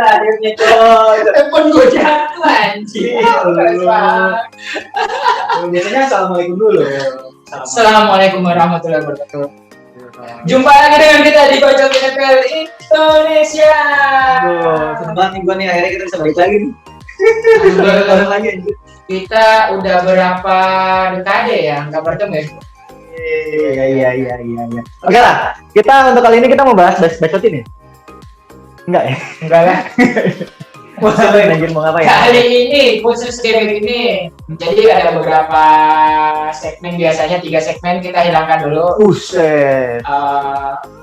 akhirnya coy. Telepon gue jatuh anjing. Biasanya assalamualaikum dulu. Assalamualaikum warahmatullahi wabarakatuh. Jumpa lagi dengan kita di Kocok NFL Indonesia. Seneng banget nih gue nih, akhirnya kita bisa balik lagi nih. Bareng lagi anjir. Kita udah berapa dekade ya nggak bertemu ya? Iya. Oke lah, kita untuk kali ini kita mau bahas bacotin ya? Enggak ya? Enggak lah. Mau ngapain anjir, mau ngapain? Kali ini khusus game ini, jadi ada beberapa segmen, biasanya 3 segmen kita hilangkan dulu. Buset.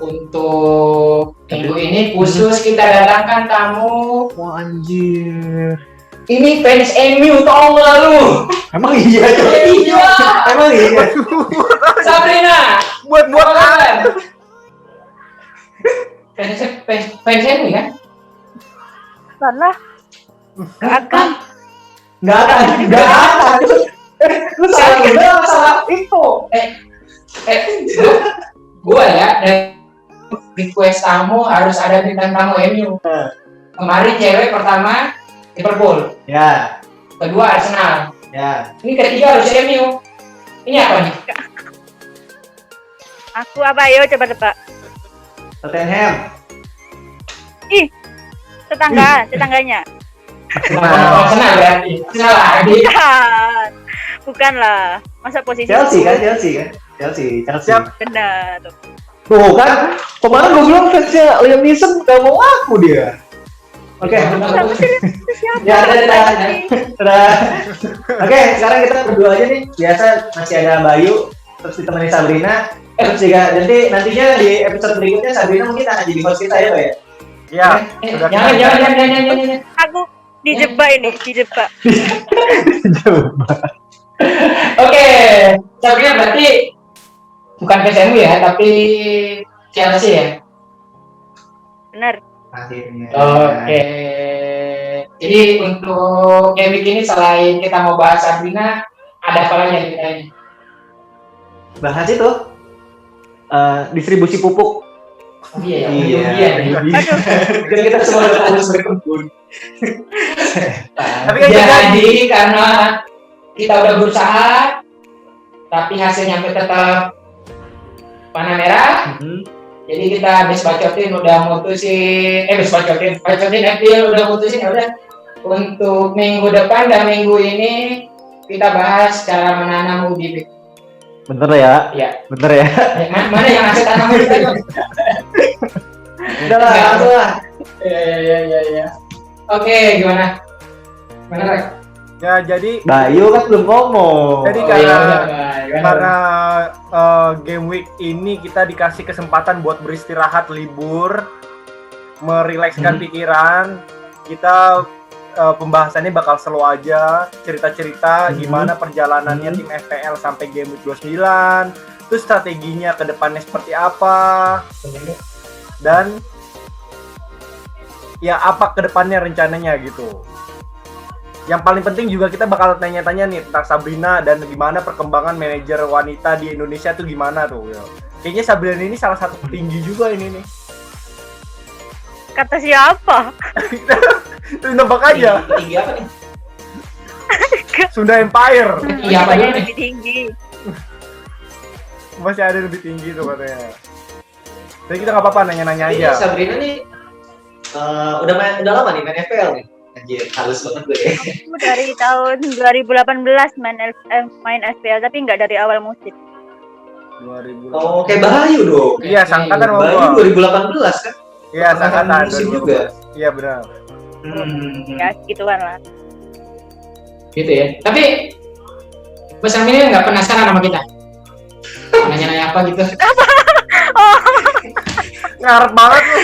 Untuk minggu ini khusus kita datangkan tamu. Wah anjir. Ini fans MU, tau nggak lu? Emang iya tuh? Iya. Emang iya? Sabrina. Buat kan? Fans MU kan? Salah. Nggak akan. Lu salah info. Gua ya, request tamu harus ada bintang tamu MU. Kemarin cewek pertama Liverpool. Ya. Kedua Arsenal. Ya. Ini ketiga harus MU. Ini apa nih? Aku apa, ayo coba tebak. Tottenham. Ih, tetangganya. Arsenal berarti. Arsenal lagi. Bukan lah. Masa posisi Chelsea kan? Chelsea. Siap. Benar. Tuh kan, kemarin gue bilang fansnya Liam Neeson gak mau aku dia. Oke. Ya, udah. Oke, sekarang kita berdua aja nih. Biasa masih ada Bayu, terus ditemani Sabrina. Terus juga nantinya di episode berikutnya Sabrina mungkin akan jadi host kita ya, Pak ya? Iya. Sudah Jangan. Aku dijebak ini, dijebak. Oke, Sabrina berarti bukan fans MU ya, tapi Chelsea ya. Benar. Akhirnya. Oke. Jadi untuk game week ini selain kita mau bahas Sabrina, ada apa lagi yang kita ini? Bahas itu distribusi pupuk. Oh, iya. Kan kita semua udah fokus berkebun. Tapi kan jadi karena kita udah berusaha, tapi hasilnya tetap warna merah. Jadi kita habis bacotin April udah mutusin ya udah untuk minggu depan dan minggu ini kita bahas cara menanam ubi. Bener ya? Iya. Bener ya? Mana yang ngasih tanam ubi tadi? Udah lah, langsung lah. Iya. Oke, gimana? Rek? Ya jadi Bayu kan belum ngomong. Jadi karena game week ini kita dikasih kesempatan buat beristirahat, libur, merilekskan pikiran. Kita pembahasannya bakal slow aja, cerita-cerita gimana perjalanannya tim FPL sampai game week 29, terus strateginya ke depannya seperti apa, dan ya apa ke depannya rencananya gitu. Yang paling penting juga kita bakal tanya-tanya nih tentang Sabrina dan gimana perkembangan manajer wanita di Indonesia tuh gimana tuh. Ya. Kayaknya Sabrina ini salah satu petinggi juga ini nih. Kata siapa? Tuh nebak aja. Tinggi apa nih? Sunda Empire. Iya, apa yang nih? lebih tinggi. Masih ada yang lebih tinggi tuh katanya. Jadi kita nggak apa-apa nanya-nanya aja. Sabrina nih udah lama nih main FPL nih. Anjir, halus banget gue ya. Aku dari tahun 2018 main FPL tapi nggak dari awal musim. 2000. Oh, kayak Bayu dong. Iya, sangkatan sama Bayu gua. 2018 kan? Iya, sangkatan musim juga. Iya, benar. Ya, gituan lah. Gitu ya. Tapi Mas Amin nggak penasaran sama kita? Nanya-nanya apa gitu? Ngarep banget lu.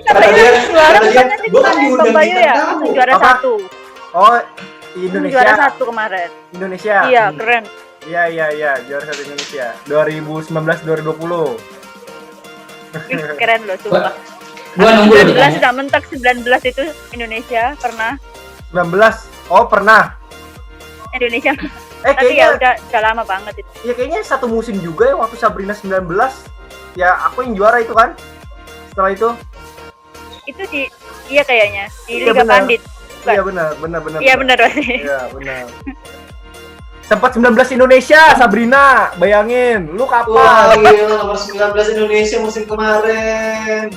Kata dia, Gue kan diundang Bayu ya, juara Apa? 1. Oh, Indonesia. Juara 1 kemarin. Indonesia. Iya, keren. Iya, juara 1 Indonesia. 2019-2020. Keren loh, sumpah. Gua nunggu 19 sudah mentok, 19 itu Indonesia pernah. 19. Oh, pernah. Indonesia. Tapi Kayaknya ya udah lama banget itu. ya kayaknya satu musim juga ya waktu Sabrina 19. Ya, aku yang juara itu kan. Setelah itu Itu di Iya kayaknya di Iya, Liga benar. Pandit. Bukan? Iya benar. Iya benar pasti. Iya benar. Sempat 19 Indonesia, Sabrina, bayangin, lu Wah, kapan? gila, nomor 19 Indonesia musim kemarin.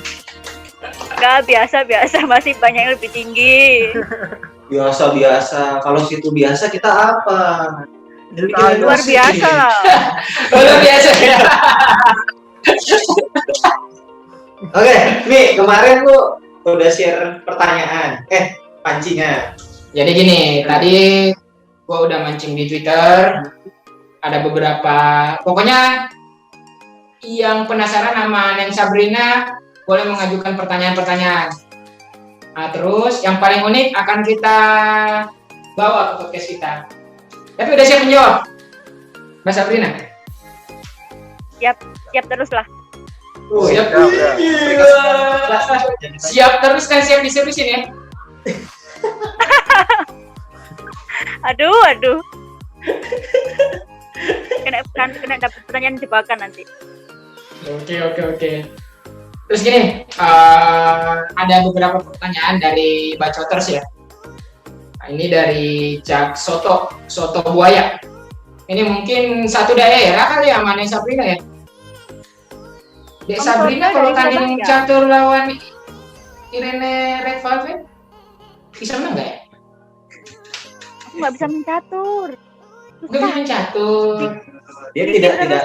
Enggak, biasa masih banyak yang lebih tinggi. Biasa. Kalau situ biasa, kita apa? Bikin Luar emosi. biasa lah. Luar biasa ya. Oke, nih kemarin lu udah share pertanyaan. Pancingan. Jadi gini, tadi gua udah mancing di Twitter. Ada beberapa, pokoknya yang penasaran sama Neng Sabrina boleh mengajukan pertanyaan-pertanyaan. Nah, terus yang paling unik akan kita bawa ke podcast kita. Tapi udah siap menjawab, Mbak Sabrina? Siap terus lah. Siap. Udah. Siap terus kan, siap diseriusin ya. Aduh. Kena dapat pertanyaan jebakan nanti. Oke. Terus gini, ada beberapa pertanyaan dari Bacoters ya. Nah, ini dari Cak Soto Buaya. Ini mungkin satu daerah kali ya, mana Sabrina ya? Dek Kamu Sabrina Soto kalau dari tanding Surabaya? catur lawan Irene Red Velvet bisa menang nggak ya? Aku nggak bisa mencatur. Nggak bisa main catur. Dia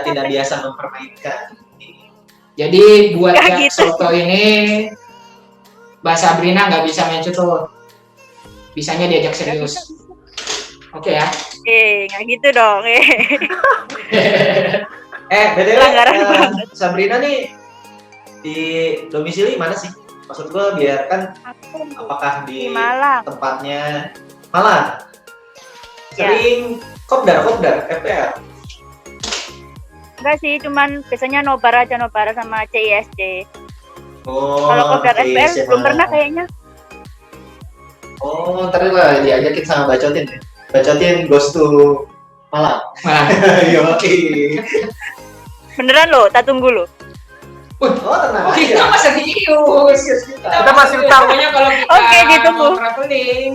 tidak biasa mempermainkan. Jadi buat Nggak Cak gitu. Soto ini, Mbak Sabrina nggak bisa main catur. Bisanya diajak serius. Oke ya. Nggak gitu dong. BTW, Pelanggaran banget. Sabrina nih di domisili mana sih? Maksud gua biar kan Aku apakah di di Malang. tempatnya Malang? Ya. Sering kopdar FPL. Enggak sih, cuman biasanya nobar sama CISC. Oh, Kalau kopdar oke, FPL siap, belum Malang. pernah kayaknya. Oh, ntar lah diajakin sama Bacotin deh. Bacotin goes to Malang. Malang. Yoi. Beneran loh, tak tunggu loh. Oh, tenang Oh, kita mah serius. Kita masih utang. Pokoknya kalau kita Oke, ditunggu. mau traveling,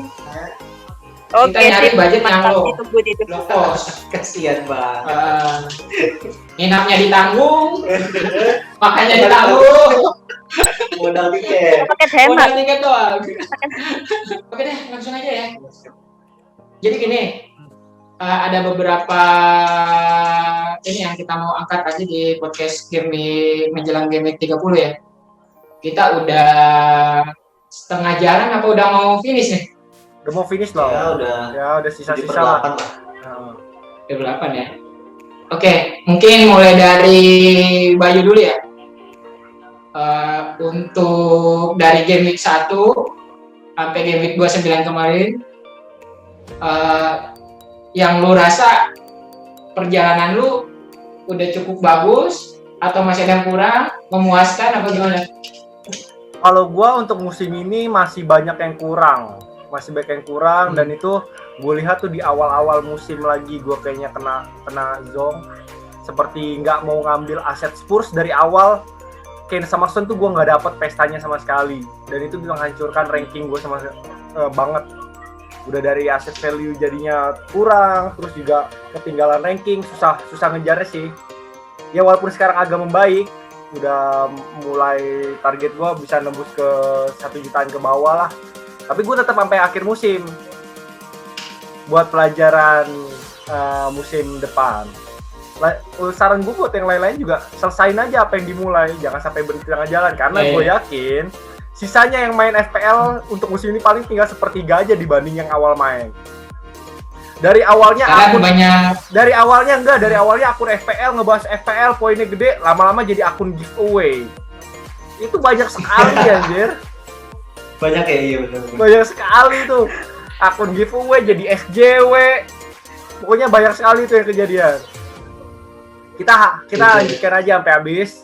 Oke, nyari sip. budget yang Mantap, low. ditunggu. low cost. Kasihan banget. Nginapnya ditanggung, makannya ditanggung, Modal tiket. Paket hemat. modal tiket doang. Oke deh, langsung aja ya. Jadi gini, ada beberapa ini yang kita mau angkat aja di podcast menjelang Game Week 30 ya. Kita udah setengah jalan apa udah mau finish nih? Udah mau finish loh. Ya udah sisa-sisa 7/8 lah. lah. Nah, Udah 8 ya. Oke, mungkin mulai dari Bayu dulu ya. Untuk dari Game Week 1 sampai Game Week 29 kemarin, yang lu rasa perjalanan lu udah cukup bagus atau masih ada yang kurang, memuaskan apa gimana? Kalau gua untuk musim ini masih banyak yang kurang. Dan itu gue lihat tuh di awal-awal musim lagi gue kayaknya kena zong. Seperti nggak mau ngambil aset Spurs dari awal. Kane sama Son tuh gue nggak dapet pestanya sama sekali. Dan itu bisa menghancurkan ranking gue sama banget. Udah dari aset value jadinya kurang, terus juga ketinggalan ranking, susah ngejarnya sih. Ya walaupun sekarang agak membaik, udah mulai target gue bisa nembus ke 1 jutaan ke bawah lah. Tapi gue tetap sampai akhir musim buat pelajaran musim depan. Saran gue buat yang lain-lain juga selesain aja apa yang dimulai, jangan sampai berhenti tengah jalan karena gue yakin sisanya yang main FPL untuk musim ini paling tinggal sepertiga aja dibanding yang awal main. Dari awalnya akun FPL ngebahas FPL poinnya gede, lama-lama jadi akun giveaway. Itu banyak sekali anjir. Banyak ya, iya benar. Banyak sekali tuh akun giveaway jadi SJW. Pokoknya banyak sekali tuh yang kejadian. Kita lanjutkan aja sampai habis.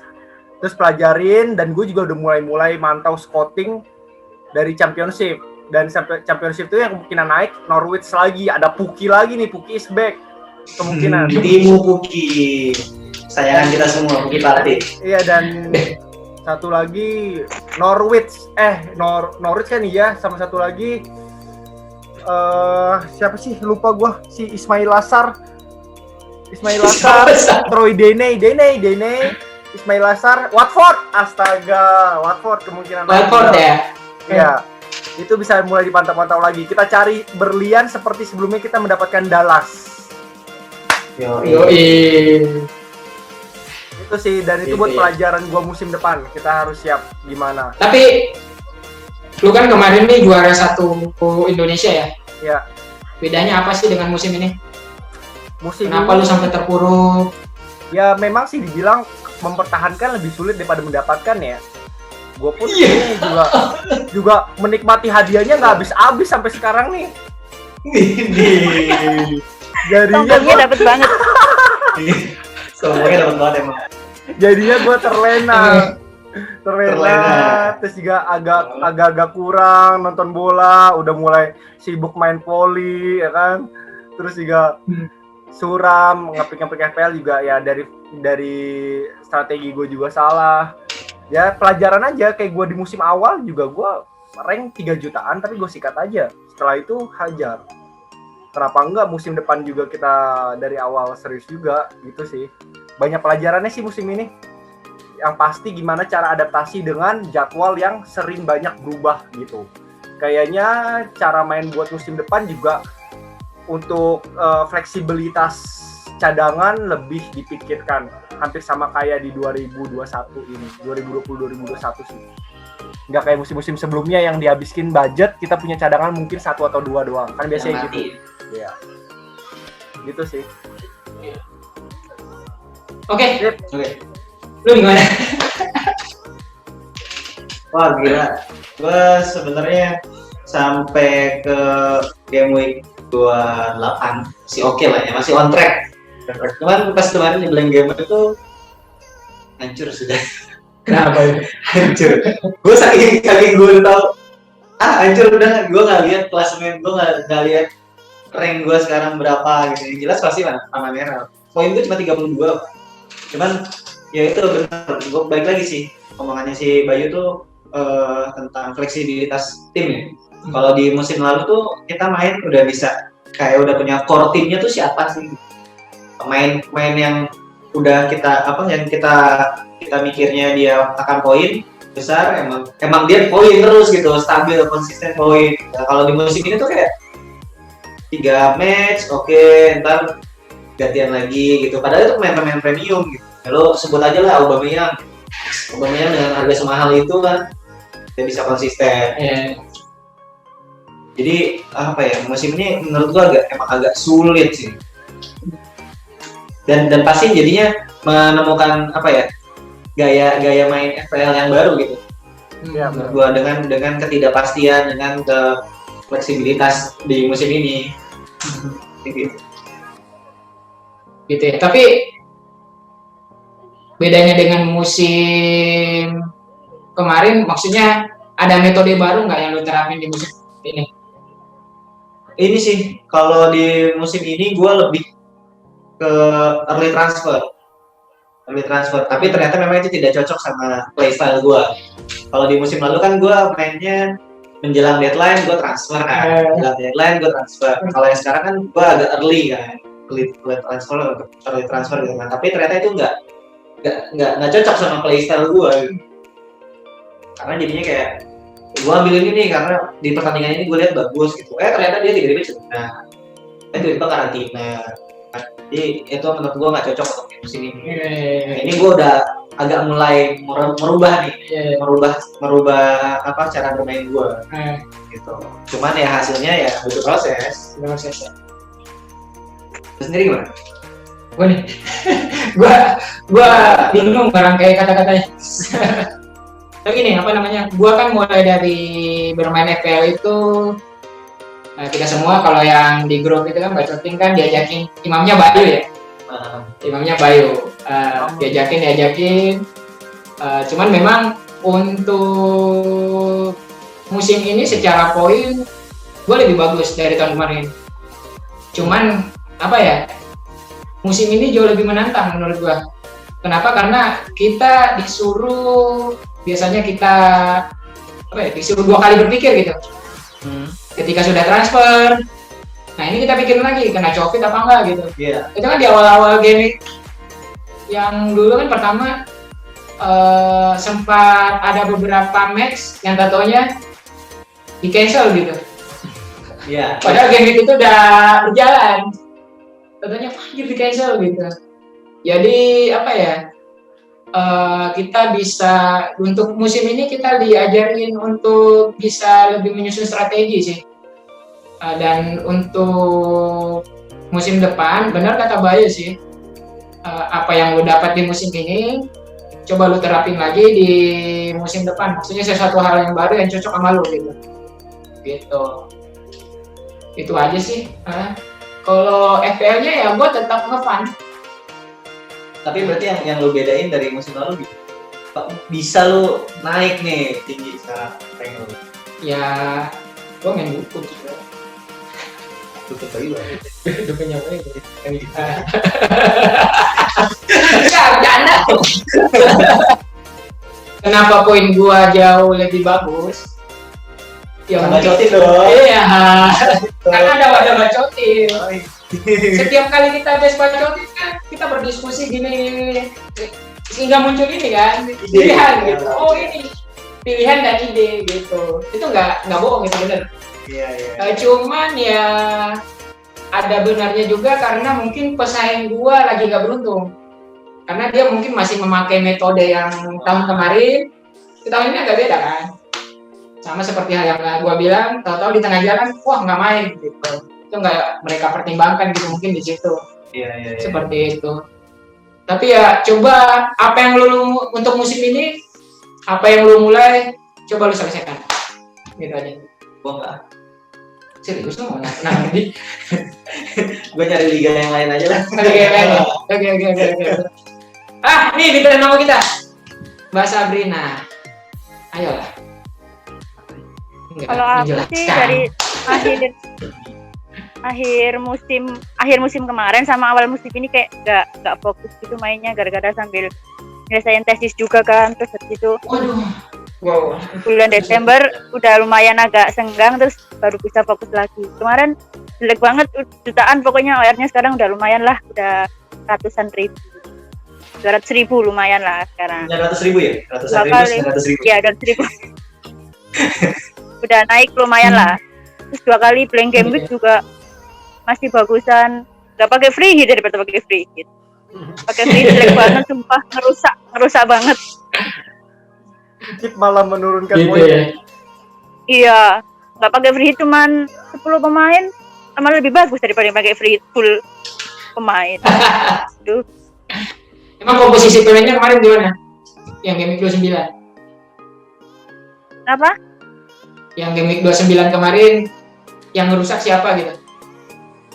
Terus pelajarin, dan gue juga udah mulai mantau scouting dari Championship. Dan sampai Championship itu yang kemungkinan naik Norwich lagi, ada Puki lagi nih, Puki is back kemungkinan. Timu Puki. Sayangan kita semua, Puki Party. Iya, dan Satu lagi Norwich kan iya, sama satu lagi siapa sih, lupa gua, si Ismail Lassar, Troy Deeney, Ismail Lassar, Watford, astaga, Watford kemungkinan Watford ya. Iya, itu bisa mulai dipantau-pantau lagi. Kita cari berlian seperti sebelumnya kita mendapatkan Dallas. Itu sih, dan itu buat pelajaran gua musim depan. Kita harus siap gimana. Tapi lu kan kemarin nih juara 1 Indonesia ya? Ya. Bedanya apa sih dengan musim ini? Kenapa Ini, lu sampai terpuruk? ya memang sih dibilang mempertahankan lebih sulit daripada mendapatkan ya. Gue pun ini juga menikmati hadiahnya nggak habis-habis sampai sekarang nih. Jadinya Sombongnya gue dapet banget. Semuanya dapat banget emang. jadinya gue terlena, terus juga agak kurang nonton bola, udah mulai sibuk main voli ya kan, terus juga suram ngepik FPL juga ya, dari strategi gue juga salah ya, pelajaran aja. Kayak gue di musim awal juga gue rank 3 jutaan tapi gue sikat aja, setelah itu hajar. Kenapa enggak musim depan juga kita dari awal serius juga gitu sih. Banyak pelajarannya sih musim ini. Yang pasti gimana cara adaptasi dengan jadwal yang sering banyak berubah gitu. Kayaknya cara main buat musim depan juga untuk fleksibilitas cadangan lebih dipikirkan. Hampir sama kayak di 2021 ini, 2020-2021 sih. Nggak kayak musim-musim sebelumnya yang dihabiskin budget, kita punya cadangan mungkin 1 atau 2 doang. Kan biasanya gitu. Iya. Gitu sih. Oke. Lu gimana? Wah gila, gue sebenarnya sampai ke game week 28 masih oke lah ya, masih on track. Cuman pas kemarin di Blank Gamer itu hancur sudah. Kenapa itu? Hancur. Gue saking gue udah tahu, hancur udah. Gue nggak lihat klasemen, gue nggak lihat rank gue sekarang berapa gitu. Yang jelas pasti mana merah. Poin gue cuma 32. Cuman ya itu benar. Gue balik lagi sih omongannya si Bayu tuh tentang fleksibilitas tim ya. Kalau di musim lalu tuh kita main udah bisa kayak udah punya core timnya tuh siapa sih? Pemain yang udah yang kita mikirnya dia akan poin besar, emang dia poin terus gitu, stabil, konsisten poin. Nah, kalau di musim ini tuh kayak 3 match, oke, ntar gantian lagi gitu. Padahal itu pemain-pemain premium gitu. Lalu sebut aja lah Aubameyang dengan harga semahal itu kan dia bisa konsisten. Jadi musim ini menurut gua agak sulit sih. Dan pasti jadinya menemukan gaya main FPL yang baru gitu. Ya, menurut gua dengan ketidakpastian, dengan fleksibilitas di musim ini. Gitu ya. Tapi bedanya dengan musim kemarin, maksudnya ada metode baru nggak yang lu terapin di musim ini? Ini sih kalau di musim ini gue lebih ke early transfer, tapi ternyata memang itu tidak cocok sama playstyle gue. Kalau di musim lalu kan gue mainnya menjelang deadline gue transfer kan, Kalau yang sekarang kan gue agak early transfer gitu kan. Tapi ternyata itu nggak cocok sama playstyle gue gitu. Karena jadinya kayak gue ambil ini nih karena di pertandingan ini gue lihat bagus gitu. Ternyata dia tiba-tiba cedera, tiba-tiba karantina. Jadi itu menurut gue nggak cocok untuk musim ini. Ini gue udah agak mulai merubah cara bermain gue. Gitu. Cuman ya hasilnya ya butuh proses. Ya. Lu sendiri gimana? Gue nih, gue bingung barangkali kata-katanya. Tapi gini, gue kan mulai dari bermain FPL itu kita semua kalau yang di grup itu kan bacotin kan diajakin imamnya Bayu ya. Diajakin. Cuman memang untuk musim ini secara poin gue lebih bagus dari tahun kemarin. Cuman musim ini jauh lebih menantang menurut gue. Kenapa? Karena kita disuruh biasanya kita disuruh 2 kali berpikir gitu. Ketika sudah transfer, nah ini kita pikirin lagi kena copet apa enggak gitu. Iya. Itu kan di awal-awal game yang dulu kan pertama sempat ada beberapa match yang tatonya di cancel gitu. Iya. Padahal game itu udah berjalan, tatonya anjir di cancel gitu. Jadi apa ya? Kita bisa untuk musim ini kita diajarin untuk bisa lebih menyusun strategi sih. Dan untuk musim depan, benar kata Bayu sih, apa yang lu dapat di musim ini, coba lu terapin lagi di musim depan. Maksudnya sesuatu hal yang baru yang cocok sama lu gitu. Gitu. Itu aja sih. Kalau FPL-nya ya gua tetap nge-fun. Tapi berarti yang lu bedain dari musim lalu bisa lu naik nih tinggi sekarang rank lu. Ya, gua main buku juga. Tutup lagi lah. Udah punya apa ya? Ya, bercanda. Kenapa poin gua jauh lebih bagus? Ya Bacotin dong. Iya. Karena ada wadah bacotin. Setiap kali kita habis bacotin kan kita berdiskusi gini sehingga muncul ini kan pilihan gitu. Oh ini pilihan dan ide gitu. Itu nggak bohong, itu benar. Iya. Cuman ya ada benarnya juga karena mungkin pesaing gua lagi nggak beruntung. Karena dia mungkin masih memakai metode yang tahun kemarin, tahun ini agak beda kan. Sama seperti hal yang gua bilang, tahu-tahu di tengah jalan, wah nggak main gitu. Itu nggak mereka pertimbangkan gitu mungkin di situ. Iya. Seperti itu. Tapi ya coba apa yang lu untuk musim ini, apa yang lu mulai, coba lu selesaikan. Gitu aja. Gua enggak. Serius lu mau nanti? Gua nyari liga yang lain aja lah. Oke. Nih bintang nama kita, Mbak Sabrina. Ayolah. Kalau aku sih dari akhir musim kemarin sama awal musim ini kayak nggak fokus gitu mainnya gara-gara sambil nyelesain tesis juga kan, terus habis itu Wow. bulan Desember udah lumayan agak senggang, terus baru bisa fokus lagi. Kemarin jelek banget, jutaan pokoknya OR-nya, sekarang udah lumayan lah, udah ratusan ribu, 200.000 lumayan lah sekarang. 200.000 ya? Ratusan ribu, 900.000. Iya, 200.000. Udah naik lumayan lah. Terus 2 kali blank game week juga masih bagusan, nggak pakai free hit daripada pakai free hit. Pakai free hit jelek banget, sumpah ngerusak banget. Hit malah menurunkan Gitu poin. ya. Iya, nggak pakai free hit cuman 10 pemain, malah lebih bagus daripada pakai free hit full pemain. Aduh. Emang komposisi pemainnya kemarin gimana? Yang game week 29? Apa? Yang game week 29 kemarin yang ngerusak siapa gitu?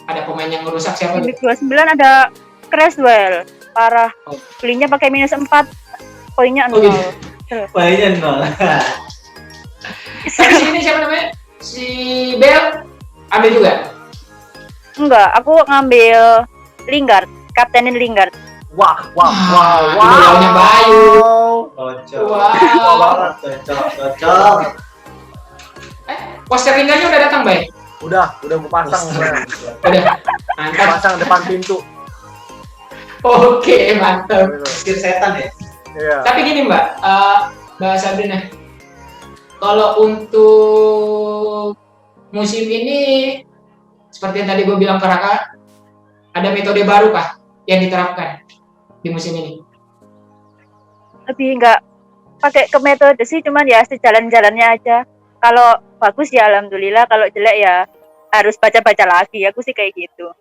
Ada pemain yang ngerusak siapa Di gitu? 29 ada Creswell, parah. Belinya pakai minus 4, poinnya 0. gitu. Poinnya 0. Tapi ini siapa namanya? Si Bell ambil juga? Enggak, aku ngambil Lingard, kaptenin Lingard. Wah. Idealnya Bayu. Cocok. Wow. Cocok. Poster Lingardnya udah datang, Bay? Udah gue pasang. Udah. Mantap. Pasang depan pintu. Oke, mantap. Skir setan ya? Iya. Tapi gini Mbak Sabrina, kalau untuk musim ini seperti yang tadi gue bilang ke Raka, ada metode baru kah yang diterapkan di musim ini? Lebih enggak pakai ke metode sih, cuman ya sejalan-jalannya aja. Kalau bagus ya alhamdulillah, kalau jelek ya harus baca-baca lagi. Aku sih kayak gitu.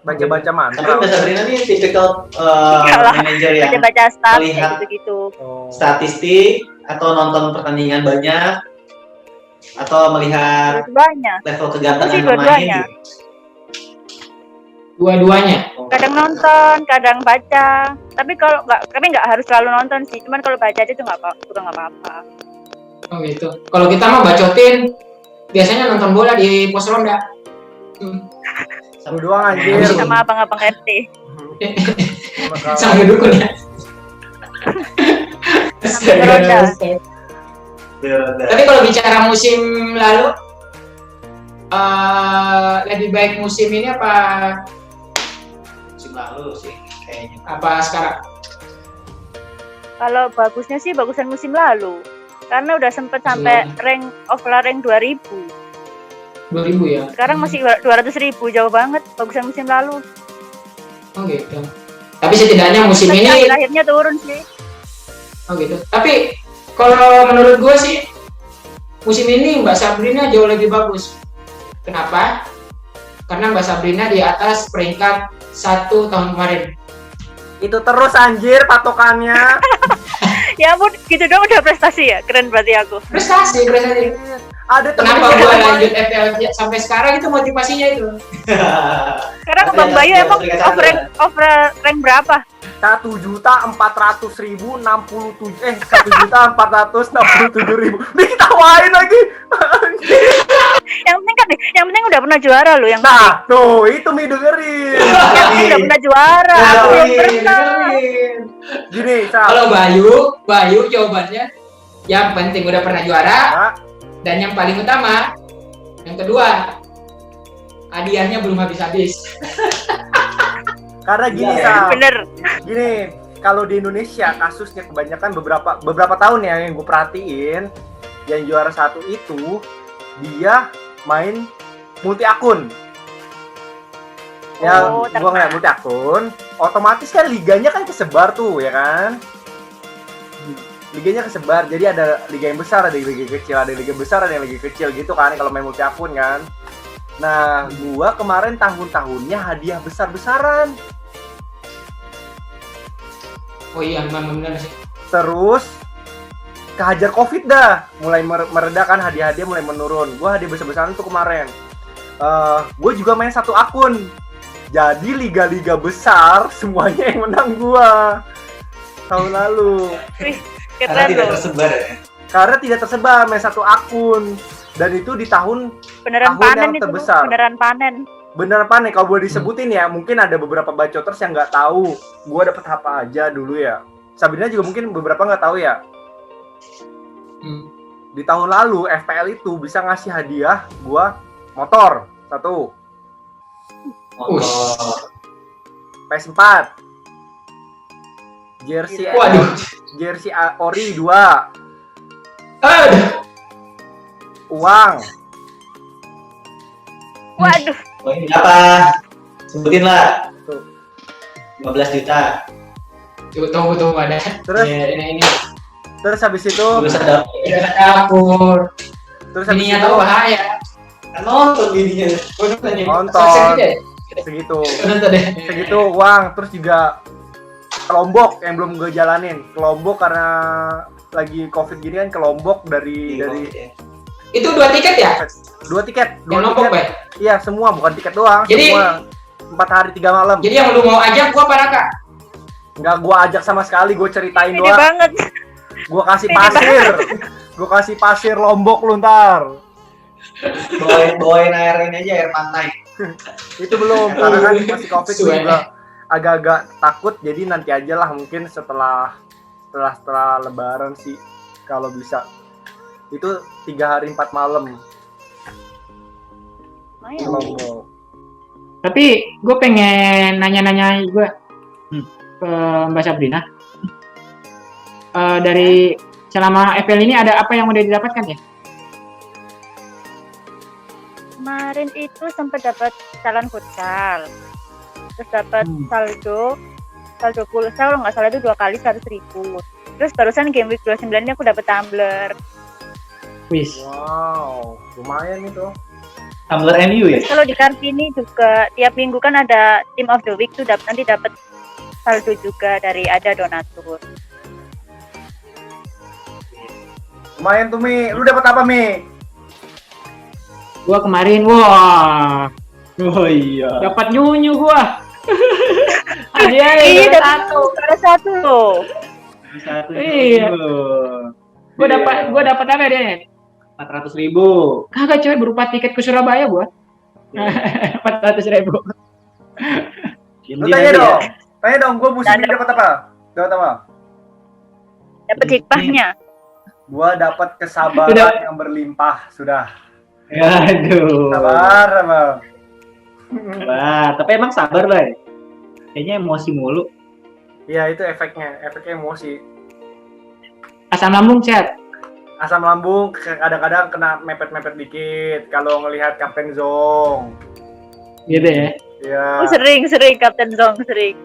Baca-baca Tapi mantap. Mbak Sabrina nih tipikal manajer yang Baca-baca stat melihat kayak gitu-gitu. statistik atau nonton pertandingan banyak atau melihat Dua-duanya. level Aku kegantengan sih pemain dua-duanya. gitu. Dua-duanya. Kadang nonton, kadang baca. Tapi nggak harus selalu nonton sih. Cuman kalau baca aja tuh nggak apa-apa. Oh gitu. Kalau kita mah bacotin, biasanya nonton bola di pos ronda. Lu doang anjir. Sama abang-abang RT. Sama dukun ya. Roda. Tapi kalau bicara musim lalu, lebih baik musim ini apa Musim lalu sih kayaknya. apa sekarang? Kalau bagusnya sih bagusan musim lalu. Karena udah sempet sampai rank rank 2000. 2000 ya? Sekarang masih 200.000, jauh banget bagusan musim lalu. Oh gitu. Tapi setidaknya musim Tapi ini, akhirnya turun sih. oh gitu. Tapi kalau menurut gue sih, musim ini Mbak Sabrina jauh lebih bagus. Kenapa? Karena Mbak Sabrina di atas peringkat 1 tahun kemarin. Itu terus anjir patokannya. Ya ampun, gitu dong udah prestasi ya. Keren berarti aku. Prestasi. Ada temen Kenapa gue gue yang main. lanjut FPL sampai sekarang itu motivasinya itu. Sekarang Tapi Bang ada- Bayu ada emang peringkat satu, over rank berapa? 1.400.067 1.467.000 diketawain lagi. Yang penting udah pernah juara loh yang penting. Nah tuh itu Mi dengerin. Yang penting udah pernah juara. Aku belum pernah. Gini Sal. Kalau Bayu jawabannya yang penting udah pernah juara, Nah, dan yang paling utama, yang kedua, hadiahnya belum habis-habis. karena gini Iya, Sal. Bener. Gini, kalau di Indonesia kasusnya kebanyakan beberapa tahun ya yang gue perhatiin, yang juara satu itu dia main multi akun. Ya, Oh, gue ngeliat multi akun, otomatis kan liganya kan kesebar tuh ya kan. Liganya kesebar, jadi ada liga yang besar, ada liga kecil, ada liga besar, ada yang liga kecil gitu kan kalau main multi akun kan. Nah, gua kemarin tahun-tahunnya hadiah besar-besaran. Oh iya, memang benar sih. Terus kehajar covid dah, mulai mereda kan, hadiah-hadiah mulai menurun. Gua hadiah besar-besaran tuh kemarin. Gue juga main satu akun, jadi liga-liga besar semuanya yang menang gua tahun lalu. Wih, Karena keren tidak loh. tersebar ya. Karena tidak tersebar, main satu akun, dan itu di tahun Beneran tahun panen yang itu. terbesar. Beneran panen. bener apa nih kalau boleh disebutin ya, mungkin ada beberapa bacoters yang nggak tahu gue dapet apa aja dulu ya. Sabrina juga mungkin beberapa nggak tahu ya. Di tahun lalu FPL itu bisa ngasih hadiah gue motor satu, PS4, jersey Waduh. jersey ori 2, Aduh. uang Waduh, Oh, ini apa? Sebutin lah. 15 juta. Tunggu ada. Terus? Ya, ini. terus habis itu Lulusan dapur. Udah dapur. terus habis Ininya itu tahu bahaya. Kan nonton bininya. Nonton. Segitu segitu ya? Nonton deh. segitu uang. Terus juga ke Lombok yang belum gue jalanin, ke Lombok karena lagi covid gini kan, ke Lombok dari Itu 2 tiket ya? 2 tiket Yang Lombok, Pak? iya semua, bukan tiket doang. Jadi- semua 4 hari 3 malam. Jadi yang lu mau ajak gua apa Raka? Nggak gue ajak sama sekali, gue ceritain ini doang. banget. Gue kasih Pede pasir, gue kasih pasir Lombok lu ntar. Bawain air ini aja, air pantai. Itu belum, karena kan masih covid, gue Suwe. juga agak-agak takut. Jadi nanti aja lah, mungkin setelah Lebaran sih kalau bisa. Itu 3 hari 4 malam Lumayan. ke Lombok. Tapi gue pengen nanya-nanya gue ke Mbak Sabrina. Dari selama FPL ini ada apa yang udah didapatkan ya? Kemarin itu sempat dapat calon futsal. Terus dapat saldo pulsa kalau nggak salah itu 2 kali 100.000. Terus barusan game week 29 ini aku dapat tumbler. Wis. Wow, lumayan itu. Tumbler MU ya? Terus kalau di Kartini juga tiap minggu kan ada team of the week tuh nanti dapat saldo juga dari ada donatur. Lumayan tuh Mi, lu dapat apa Mi? Gua kemarin, wah, Oh iya. dapat nyunyu gua. Ada Iya, satu. ada satu loh. Satu. Iya. Gua dapat apa dia? 400.000. Kagak coy, berupa tiket ke Surabaya gua. 400.000. Lu tanya dong, gue musim ini dapat apa? Dapat apa? Dapat hikmahnya. Gua dapat kesabaran yang berlimpah sudah. Aduh. Sabar, Bang. Wah, tapi emang sabar, Bay. Kayaknya emosi mulu. Iya, itu efeknya emosi. Asam lambung sehat. Asam lambung kadang-kadang kena mepet-mepet dikit kalau ngelihat Kapten Zong. Gitu ya. Iya. Oh, sering Kapten Zong sering.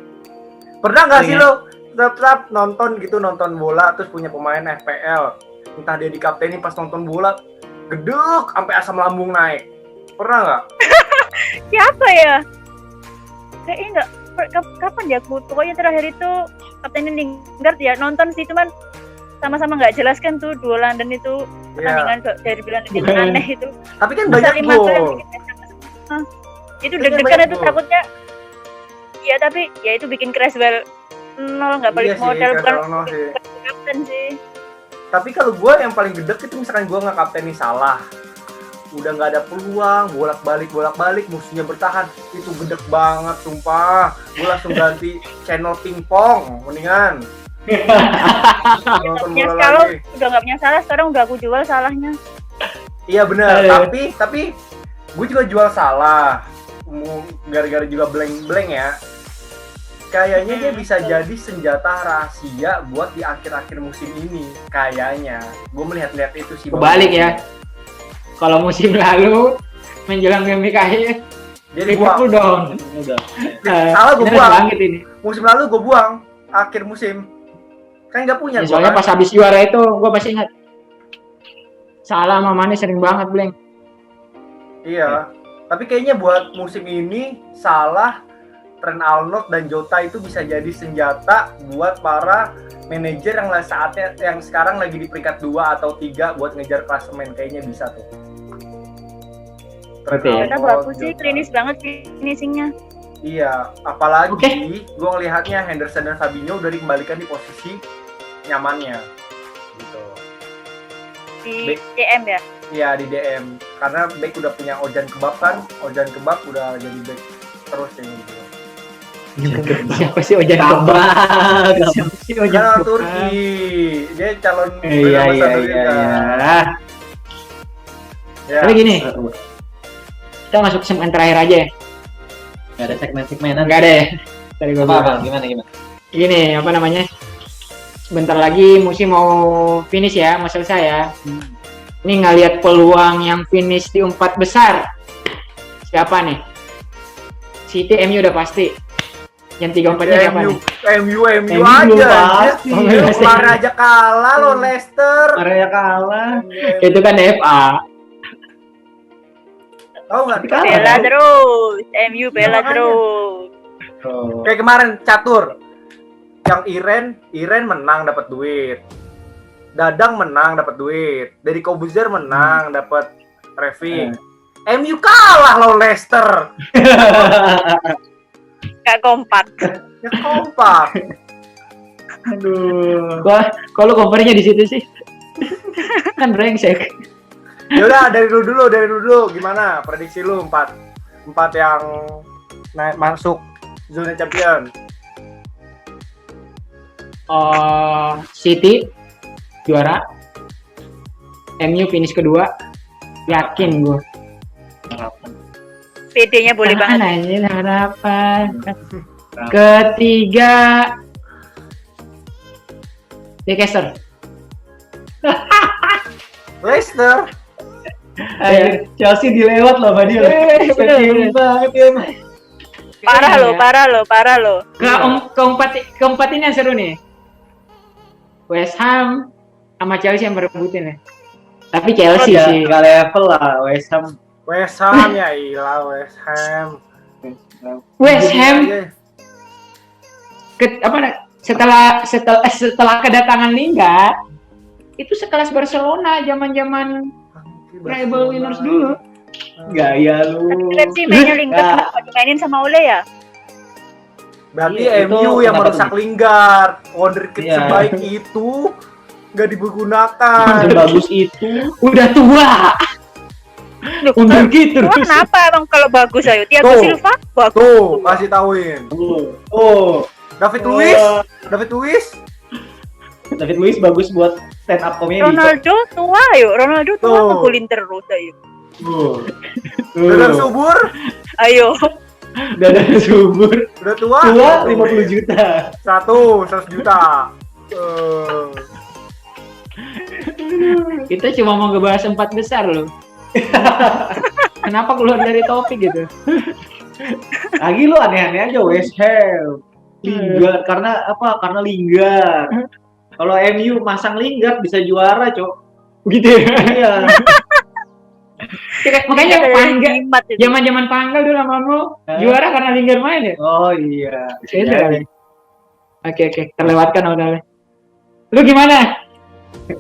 Pernah nggak sih Sering, lo tetap nonton bola terus punya pemain FPL, entah dia dikapteni pas nonton bola gedek sampai asam lambung naik, pernah nggak? Siapa ya? Kayaknya enggak. Kapan ya? Pokoknya terakhir itu Kapten Lingard ya nonton sih, cuman sama-sama nggak jelas kan tuh dua London itu pertandingan dari bilang itu aneh itu. Tapi kan Bisa banyak 5 gol. gol. Itu Tapi kan deg-degan banyak itu gol. takutnya. Iya tapi ya itu bikin Creswell nol nggak balik Iya sih, modal bukan Creswell nol sih. kapten sih. Tapi kalau gue yang paling gedek itu misalkan gue nggak kapteni Salah, udah nggak ada peluang, bolak-balik musuhnya bertahan, itu gedek banget sumpah. Gue langsung ganti channel pingpong mendingan nonton bola Kalau lagi. udah nggak punya salah sekarang udah aku jual salahnya. Iya benar, Aduh. tapi gue juga jual Salah, gara-gara juga blank ya. Kayaknya dia bisa jadi senjata rahasia buat di akhir-akhir musim ini. Kayaknya, gue melihat itu sih. Kebalik ya. Kalau musim lalu menjelang game akhir, Jadi Liverpool gua down. Udah. Salah gue Bener buang. banget ini. Musim lalu gue buang akhir musim. Kan nggak punya Ya, gua soalnya kan. pas habis juara itu gue masih ingat. Salah sama Mane sering banget blank. Iya. Tapi kayaknya buat musim ini Salah, Trent Arnold dan Jota itu bisa jadi senjata buat para manajer yang sekarang lagi di peringkat 2 atau 3 buat ngejar klasemen, kayaknya bisa tuh. Trent Oke. Karena Arnold, bagus sih, Jota. klinis banget finishingnya. Iya, apalagi Oke. gue ngelihatnya Henderson dan Fabinho udah dikembalikan di posisi nyamannya gitu. Di CM ya. Iya, di DM. Karena back udah punya Ojan Kebab kan. Ojan Kebab udah jadi back terus yang gitu. Siapa sih Ojan Kebab. Siapa sih Ojan Karena Kebab? Turki, dia calon Iya, brand iya, ambassador iya, juga. iya. Ya. Tapi gini, kita masuk segmen terakhir aja ya. Gak ada segmen-segmenan. Enggak ada ya. Tadi gua Apa-apa, bilang. gimana? Gini, apa namanya? Bentar lagi musim mau finish ya, mau selesai ya. Ini ngelihat peluang yang finish di 4 besar. Siapa nih? City, MU udah pasti. Yang 3-4-nya siapa nih? MU MU aja. pasti. Dia kemarin aja kalah loh Leicester. Area kalah. Itu kan FA. Tahu nggak? Kalah. Bela terus, MU bela Makanya. terus. Oh. Kayak kemarin catur. Yang Iren menang dapat duit. Dadang menang dapat duit. Dari Kobuzer menang dapat traffic. MU kalah loh Leicester. Gak kompak. Ya kompak. Aduh. Gua kalau covernya di situ sih. Kan brengsek. Ya udah dari lu dulu gimana prediksi lu 4 yang naik masuk zona champion. City juara, MU finish kedua, yakin gue. PD-nya boleh banget. Anjir harapan. Ketiga, Newcastle. Leicester. Chelsea dilewat loh sama dia. Bener. banget ya. Parah lo. Keempat ini yang seru nih. West Ham sama Chelsea yang berebutin ya. Tapi Chelsea Ya, sih. gak level lah West Ham. West Ham ya ilah West Ham. West Ham Iya. setelah kedatangan Lingard itu sekelas Barcelona zaman treble winners dulu. Gaya lu. Tapi lihat sih mainnya Lingard Nggak. kenapa dimainin sama Ole ya? Berarti Iya, itu MU yang kenapa merusak tuh? Lingard. Wonderkid Iya. sebaik itu nggak digunakan. Sebagus itu. Udah tua. Undur gitu Wah, terus. kenapa emang kalau bagus ayo? Thiago Tuh. Silva bagus. Tuh, kasih tauin. Oh. David Luiz David Luiz bagus buat stand up comedy. Ronaldo tua Tuh. ngegolin terus ayo. Dadar subur, Ayo. Dada subur. udah tua. Tua 50 juta. 100 juta. Kita cuma mau ngebahas 4 besar loh. Kenapa keluar dari topik gitu? Lagi lu aneh-aneh aja West Ham. Lingard karena apa? Karena Lingard. Kalau MU masang Lingard bisa juara, Cok. Gitu ya. Iya. Makanya Panggal, Jimat itu. zaman Panggal dulu sama lu juara karena Lingard main ya. Oh iya. Beda kali. Oke, terlewatkan udah. Lu gimana?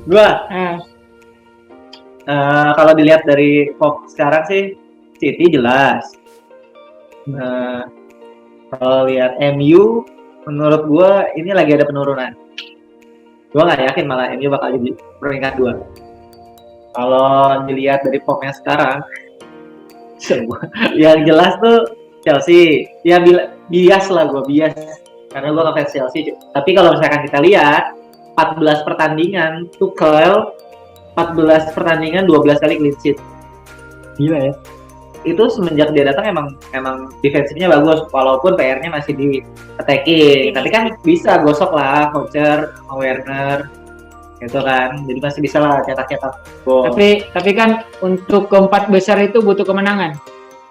Gua kalau dilihat dari Pop sekarang sih City jelas. Kalau lihat MU, menurut gua ini lagi ada penurunan. Gua nggak yakin malah MU bakal jadi peringkat 2. Kalau dilihat dari formnya sekarang, yang jelas tuh Chelsea. Ya bias lah gua bias karena gua ngefans Chelsea. Tapi kalau misalkan kita lihat 14 pertandingan Tuchel 14 pertandingan 12 kali clean sheet. Gila ya. Itu semenjak dia datang emang defensifnya bagus walaupun PR-nya masih di attacking. Tapi kan bisa gosok lah Voucher, Werner gitu kan. Jadi masih bisa lah cetak-cetak gol. Tapi kan untuk keempat besar itu butuh kemenangan.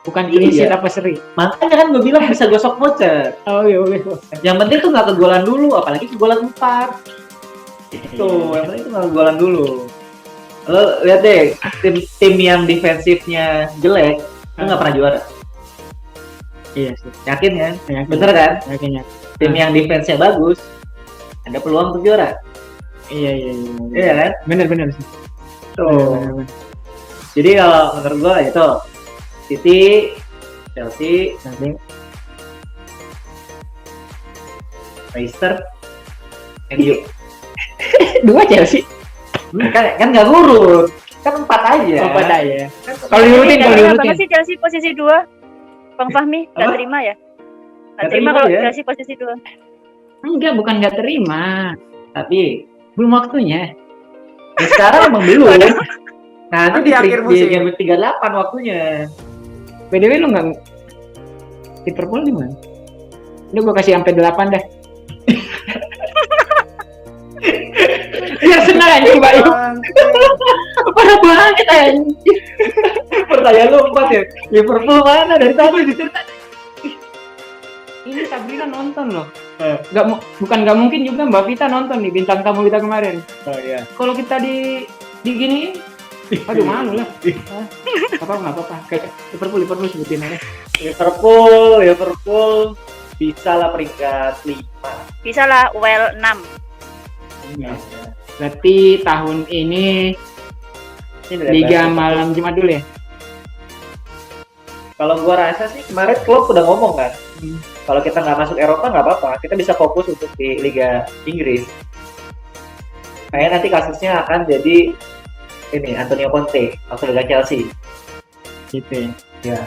Bukan clean sheet apa seri. Makanya kan gue bilang bisa gosok Voucher. Oh iya, oke. Yang penting tuh nggak kegolan dulu, apalagi kegolan 4. Itu yang penting tuh nggak kegolan dulu. Lo lihat deh tim yang defensifnya jelek itu nggak pernah juara. Iya sih. Yakin kan? Yakin. Bener kan? Yakin ya. Tim yang defense-nya bagus ada peluang untuk juara. Iya. Iya kan? Bener sih. Tuh. Bener. Jadi kalau menurut gua itu City, Chelsea, Leicester, MU. 2 Chelsea. Kan nggak ngurut, kan 4 aja. Apa ya? Kalau Kenapa sih Chelsea posisi 2? Bang Fahmi nggak Apa? terima ya? Nggak Nggak terima terima kalau ya? Chelsea posisi 2. Enggak, bukan nggak terima. Tapi Belum waktunya. ya sekarang emang belum. Nanti Nanti akhir musim. di game 38 waktunya. BDW lu nggak Liverpool di mana? Udah gua kasih sampai 8 dah. Ya senang aja Bayu. Parah banget anjir. Pertanyaan lu 4 ya. Liverpool mana dari tadi diceritain? Ini Sabrina nonton loh. Bukan nggak mungkin juga Mbak Vita nonton nih bintang tamu kita kemarin. Oh iya. Kalau kita di gini, aduh malu lah. Nggak apa-apa. Kayak Liverpool sebutin aja. Liverpool bisa lah peringkat 5. Bisa lah well 6. Iya. Berarti tahun ini Liga Malam Jumat dulu ya. Kalau gua rasa sih kemarin Klopp udah ngomong kan. Kalau kita nggak masuk Eropa nggak apa-apa, kita bisa fokus untuk di Liga Inggris. Kayaknya nanti kasusnya akan jadi ini Antonio Conte masuk Liga Chelsea. Gitu ya. Ya,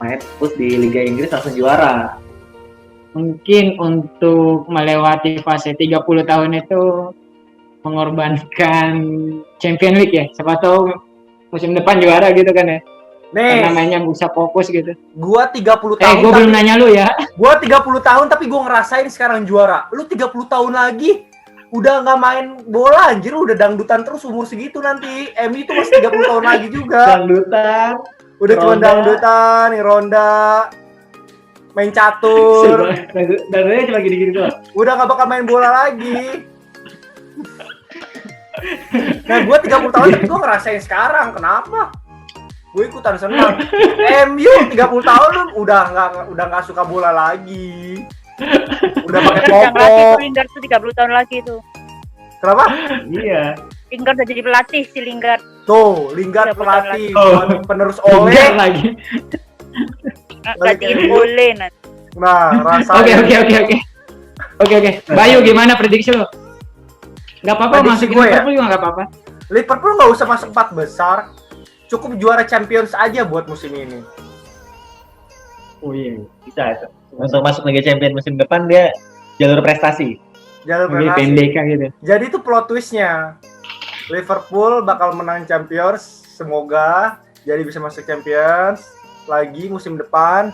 main fokus di Liga Inggris langsung juara. Mungkin untuk melewati fase 30 tahun itu mengorbankan Champions League ya. Siapa tahu musim depan juara gitu kan ya. Karena Nih, mainnya bisa fokus gitu. gua 30 tahun. Gue belum nanya lu ya. Gua 30 tahun tapi gua ngerasain sekarang juara. Lu 30 tahun lagi udah nggak main bola anjir, udah dangdutan terus umur segitu nanti. MU itu masih 30 tahun lagi juga. Dangdutan. Udah cuma Ronda. dangdutan, nih ronda, main catur. Dangdutnya cuma gini-gini doang. Udah nggak bakal main bola lagi. Nah, gua 30 tahun tapi gua ngerasain sekarang. Kenapa? Gue ikutan senang. MU 30 tahun lu udah nggak suka bola lagi. Udah pakai Yang lagi popok. tuh Lingard tuh 30 tahun lagi tuh. Kenapa? Iya. Lingard udah jadi pelatih si Lingard. Tuh, Lingard 30 tahun pelatih, lagi. bukan penerus Ole. Liga lagi. Gantiin MU. Ole nanti. Nah, rasanya. Oke. Bayu gimana prediksi lu? Gak apa-apa Prediksi masukin gue ya? Liverpool juga gak apa-apa. Liverpool nggak usah masuk 4 besar. Cukup juara Champions aja buat musim ini. Oh iya, bisa itu. Masuk Liga Champions musim depan dia jalur prestasi. Jalur Oke, prestasi. pendek gitu. Jadi itu plot twistnya. Liverpool bakal menang Champions, semoga jadi bisa masuk Champions lagi musim depan.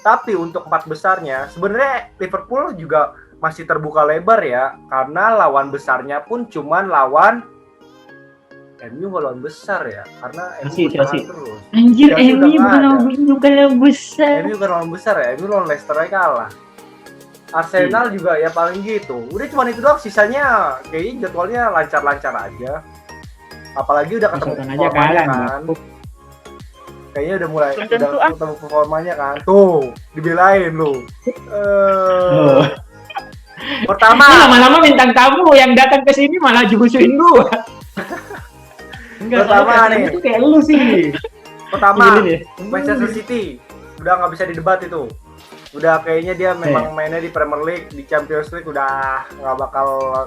Tapi untuk 4 besarnya, sebenarnya Liverpool juga masih terbuka lebar ya, karena lawan besarnya pun cuman lawan MU lawan besar ya, karena MU bertahan terus. Anjir, Chelsea udah MU nggak ada. bukan lawan besar. MU bukan lawan besar ya, MU lawan Leicester aja kalah. Arsenal juga ya paling gitu. Udah cuma itu doang, sisanya kayaknya jadwalnya lancar-lancar aja. Apalagi udah ketemu Misalkan aja performanya kalah, kan. Kayaknya udah mulai Belum tentu, udah ketemu performanya kan. Tuh, dibelain lu. Pertama, Nah, lama-lama bintang tamu yang datang ke sini malah jusuin gua. Enggak, Pertama soalnya nih. itu kayak lu sih. pertama Gini deh. Manchester City udah nggak bisa didebat itu. Udah kayaknya dia memang mainnya di Premier League, di Champions League udah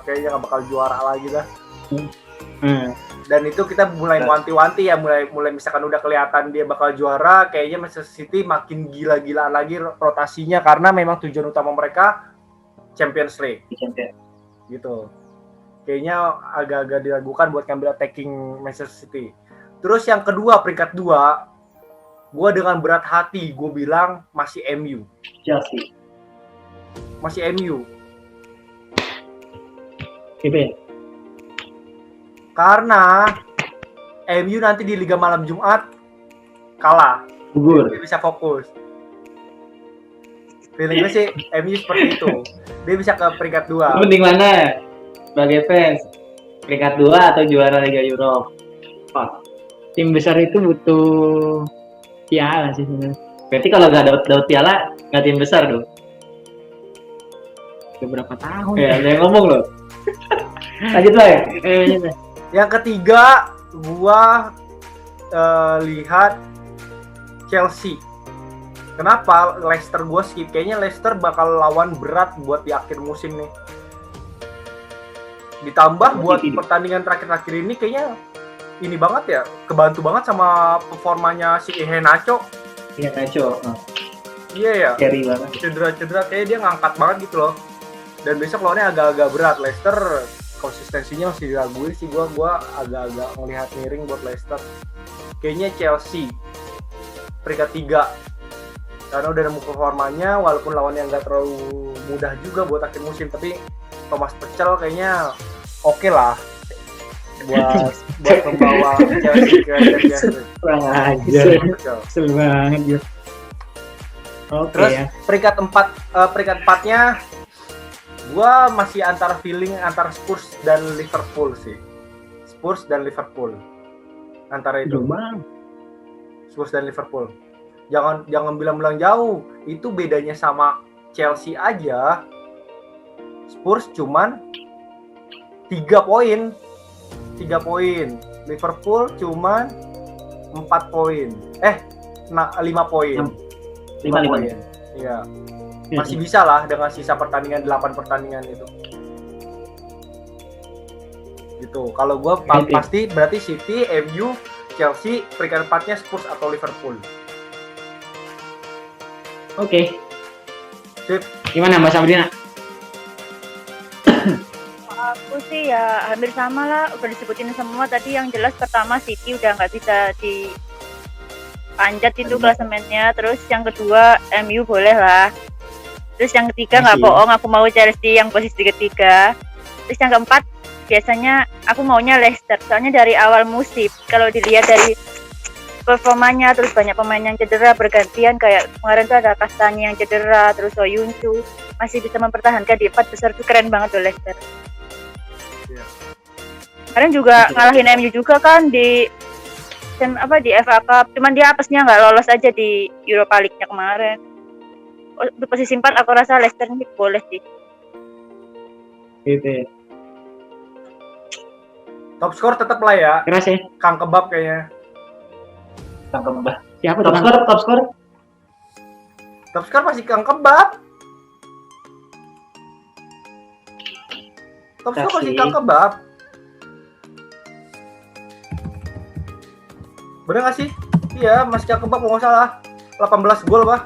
kayaknya nggak bakal juara lagi dah. Dan itu kita mulai wanti-wanti ya, mulai misalkan udah kelihatan dia bakal juara, kayaknya Manchester City makin gila-gilaan lagi rotasinya karena memang tujuan utama mereka Champions League gitu. Kayaknya agak-agak diragukan buat ngambil attacking Manchester City. Terus yang kedua, peringkat 2, gue dengan berat hati gue bilang masih MU. Chelsea. Masih MU. Gitu. Karena MU nanti di Liga Malam Jumat kalah. Gugur. Dia bisa fokus. Feeling gue sih MU seperti itu. Dia bisa ke peringkat 2. Penting mana? Sebagai fans, peringkat 2 atau juara Liga Eropa? Tim besar itu butuh piala sih sebenarnya. Berarti kalau nggak dapat piala, nggak tim besar dong. Beberapa tahun. Ya, saya ngomong loh. Lanjut lah ya. Yang ketiga, gua lihat Chelsea. Kenapa Leicester gua skip? Kayaknya Leicester bakal lawan berat buat di akhir musim nih. Ditambah buat pertandingan terakhir-terakhir ini kayaknya ini banget ya, kebantu banget sama performanya si Iheanacho. Iya, Nacho. Iya ya. Carry banget. Cedera kayaknya dia ngangkat banget gitu loh. Dan besok lawannya agak-agak berat. Leicester konsistensinya masih diraguin sih, gua agak-agak ngelihat miring buat Leicester. Kayaknya Chelsea peringkat 3 karena udah nemu performanya, walaupun lawannya nggak terlalu mudah juga buat akhir musim, tapi Thomas Tuchel kayaknya oke lah buat membawa Chelsea ke Champions League. Kurang aja. Kesel banget ya. Oke Terus ya. peringkat 4-nya gua masih antara feeling antara Spurs dan Liverpool sih. Spurs dan Liverpool. Antara itu. Bang. Spurs dan Liverpool. Jangan bilang-bilang jauh. Itu bedanya sama Chelsea aja. Spurs cuman 3 poin. 3 poin. Liverpool cuman 4 poin. 5 poin. 5 poin. Iya. Masih bisa lah dengan sisa pertandingan 8 pertandingan itu. Gitu. Kalau gue pasti berarti City, MU, Chelsea, peringkat 4-nya Spurs atau Liverpool. Oke. Sip. Gimana Mbak Sabrina? Aku sih ya hampir sama lah, udah disebutin semua tadi. Yang jelas pertama City udah nggak bisa dipanjat itu klasemennya. Terus yang kedua MU boleh lah. Terus yang ketiga nggak bohong, aku mau Chelsea yang posisi ketiga. Terus yang keempat biasanya aku maunya Leicester. Soalnya dari awal musim kalau dilihat dari performanya, terus banyak pemain yang cedera bergantian, kayak kemarin tuh ada Kastani yang cedera, terus Soyuncu masih bisa mempertahankan di 4 besar, tuh keren banget tuh Leicester. Kemarin juga ngalahin MU juga kan di FA Cup, cuman dia apesnya nggak lolos aja di Europa League-nya kemarin. Untuk posisi 4 aku rasa Leicester ini boleh sih. Gitu ya. Top skor tetap lah ya. Keras ya. Kang Kebab kayaknya. Tangkap Mbah. Siapa top skor? Top skor masih Kang Kebab. Top skor masih Kang Kebab. Bener gak sih? Iya, masih Kang Kebab kalau nggak salah. 18 gol, Bah.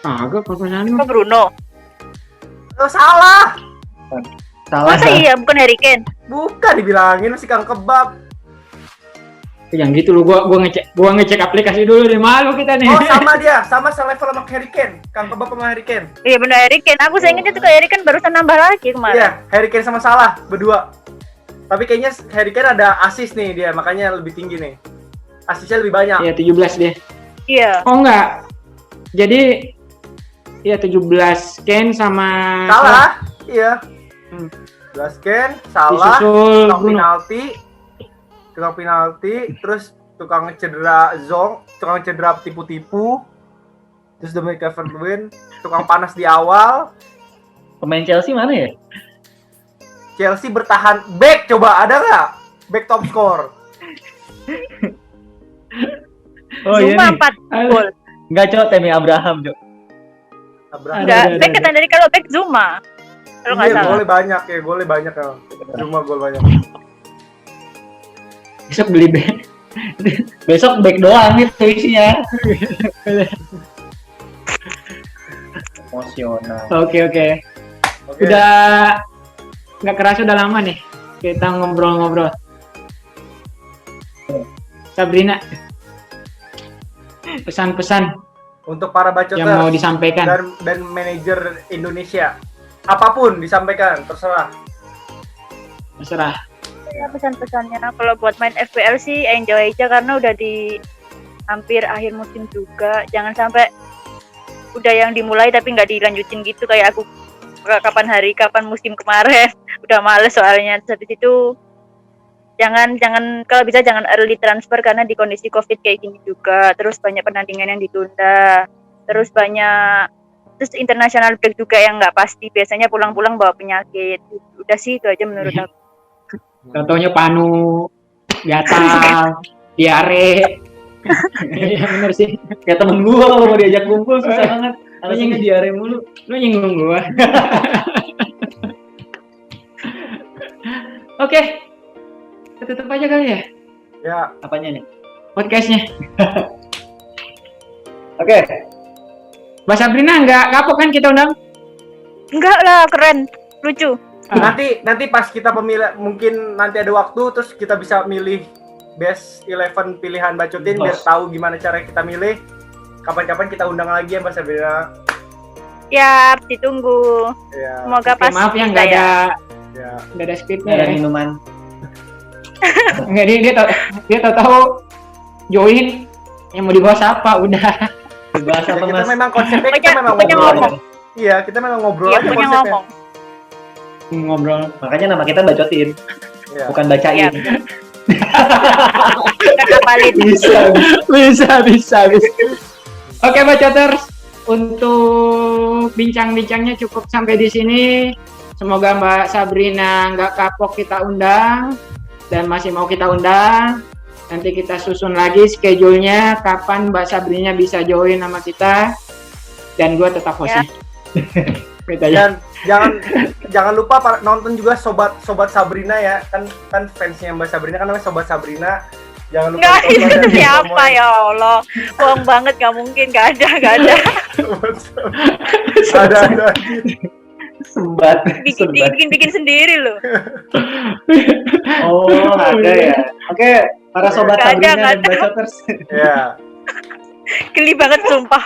Agak pertanyaan. Bruno. Oh, salah. Salah. Masa iya bukan Harry Kane? Bukan dibilangin masih Kang Kebab. Yang gitu lu, gua ngecek aplikasi dulu deh, malu kita nih. Oh, sama dia, sama selevel sama Harry Kane. Kang Kebab sama Harry Kane. Iya benar Harry Kane. Aku ingatnya tuh Harry Kane barusan nambah lagi kemarin. Iya, Harry Kane sama Salah berdua. Tapi kayaknya Harry Kane ada assist nih dia, makanya lebih tinggi nih. Assistnya lebih banyak. Iya, 17 deh. Iya. Oh enggak. Jadi iya 17 Kane sama Salah. Iya. Hmm. 11 Kane, Salah, Disusul tukang Bruno. penalti, terus tukang cedera Zong, tukang cedera tipu-tipu, terus Dominic Calvert-Lewin, tukang panas di awal. Pemain Chelsea mana ya? Chelsea bertahan back, coba ada nggak? Back top score. Oh iya Zuma nih. 4 gol. Enggak, Cok, Temi Abraham, Cok. Abraham. Enggak, ada. back kata dari kalau back Zuma. Kalau nggak Iya, salah. golnya banyak ya. Cuma gol banyak. Besok beli back. Besok back doang itu isinya. Emosional. Oke. Oke. Udah nggak kerasa udah lama nih kita ngobrol-ngobrol. Sabrina, pesan-pesan Untuk para bacoters yang mau disampaikan. dan manajer Indonesia, apapun disampaikan, terserah. Terserah. Ya, pesan-pesannya kalau buat main FPL sih enjoy aja karena udah di hampir akhir musim juga. Jangan sampai udah yang dimulai tapi nggak dilanjutin gitu kayak aku kapan musim kemarin. Udah males soalnya. Habis itu jangan kalau bisa jangan early transfer karena di kondisi Covid kayak gini juga. Terus banyak pertandingan yang ditunda. Terus international break juga yang nggak pasti. Biasanya pulang-pulang bawa penyakit. Udah sih itu aja menurut aku. Contohnya Panu, gatal, diare. Iya bener sih. Kayak temen gua kalau mau diajak kumpul susah banget. Alasannya Lu diare mulu. Lu nyinggung gua. Oke. Kita tutup aja kali ya Ya, Apanya nih? podcastnya. Oke. Mbak Sabrina nggak kapok kan kita undang? Enggak lah, keren, lucu. nanti pas kita pemilih, mungkin nanti ada waktu terus kita bisa milih best 11 pilihan bacotin biar tahu gimana cara kita milih. Kapan-kapan kita undang lagi ya Mbak Sabrina. Ya, ditunggu. Ya, Semoga Oke, pas maaf ya kita nggak ada ya. nggak ada skripnya Ada ya. minuman. Nggak dia tahu join yang mau dibahas apa udah. Dibahas Ya, apa, kita Mas? memang konsepnya kita memang pokoknya ngobrol ngomong. aja. Iya, kita memang ngobrol Iya, aja punya konsepnya. ngomong. Ngobrol. Makanya nama kita bacotin, Iya. bukan bacain. Iya. Kita kapalin. bisa. Oke, Bacoters, untuk bincang-bincangnya cukup sampai di sini. Semoga Mbak Sabrina nggak kapok kita undang dan masih mau kita undang. Nanti kita susun lagi schedule-nya kapan Mbak Sabrina bisa join sama kita dan gue tetap hostnya. Gitu aja. Dan jangan lupa nonton juga sobat Sabrina ya, kan fansnya Mbak Sabrina kan namanya Sobat Sabrina. Jangan lupa Enggak, tonton itu dan siapa promoin. ya Allah. Bohong banget, gak mungkin, gak ada. Ada. Sembat. Bikin sendiri loh. Oh, ada ya. Oke, para sobat Nggak ada, Sabrina nggak dan ada. bacoters. Ya. Geli banget sumpah.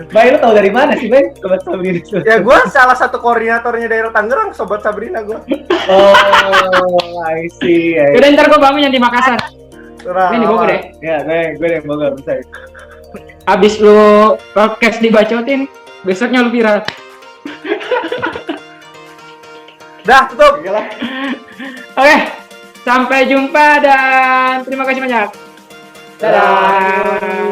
Bay, lu tahu dari mana sih, Bay? Sobat Sabrina. Ya gue salah satu koordinatornya daerah Tangerang, Sobat Sabrina gue. Oh, I see. Udah ntar gue bangun yang di Makassar. Nah, Ini di Bogor deh. Ya, gue yang Bogor, bisa. Abis lu podcast dibacotin, besoknya lu viral. Dah, tutup. Oke, sampai jumpa dan terima kasih banyak. Dadah.